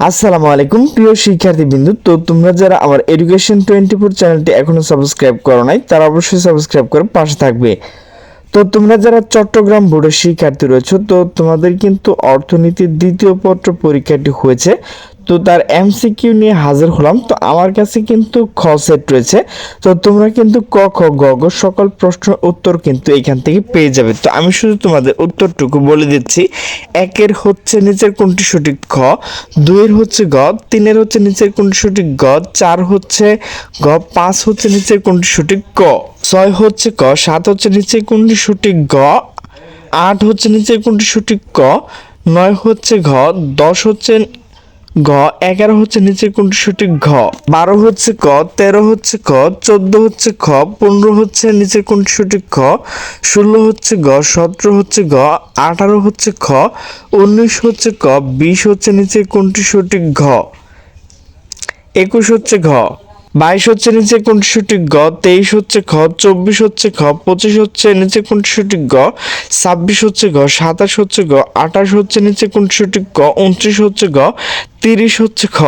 আসসালামু আলাইকুম প্রিয় শিক্ষার্থীবৃন্দ। তো তোমরা যারা আমার এডুকেশন 24 চ্যানেলটি এখনো সাবস্ক্রাইব করো নাই তারা অবশ্যই সাবস্ক্রাইব করে পাশে থাকবে। তো তোমরা যারা চট্টগ্রাম বোর্ডের শিক্ষার্থী রয়েছো, তো তোমাদের কিন্তু অর্থনীতির দ্বিতীয় পত্র পরীক্ষাটি হয়েছে। তো তার এমসিকিউ নিয়ে হাজির হলাম। তো আমার কাছে কিন্তু খ সেট রয়েছে। তো তোমরা কিন্তু ক খ গ ঘ সকল প্রশ্নের উত্তর কিন্তু এখান থেকে পেয়ে যাবে। তো আমি শুধু তোমাদের উত্তরটুকু বলে দিচ্ছি। একের হচ্ছে নিচের কোনটি সঠিক খ, দুইয়ের হচ্ছে গ, তিনের হচ্ছে নিচের কোনটি সঠিক গ, চার হচ্ছে গ, পাঁচ হচ্ছে নিচের কোনটি সঠিক ক, ছয় হচ্ছে ক, সাত হচ্ছে নিচের কোনটি সঠিক গ, আট হচ্ছে নিচের কোনটি সঠিক ক, নয় হচ্ছে ঘ, 10 হচ্ছে গ, 11 হচ্ছে নিচের কোনটি সঠিক ঘ, 12 হচ্ছে ক, 13 হচ্ছে খ, 14 হচ্ছে খ, 15 হচ্ছে নিচের কোনটি সঠিক খ, 16 হচ্ছে গ, 17 হচ্ছে গ, 18 হচ্ছে খ, 19 হচ্ছে ক, 20 হচ্ছে নিচের কোনটি সঠিক ঘ, 21 হচ্ছে ঘ, 22 হচ্ছে নিচে কোনটি সঠিক গ, 23 হচ্ছে খ, 24 হচ্ছে খ, 25 হচ্ছে নিচে কোনটি সঠিক গ, 26 হচ্ছে গ, 27 হচ্ছে গ, 28 হচ্ছে নিচে কোনটি সঠিক গ, 29 হচ্ছে গ, 30 হচ্ছে খ।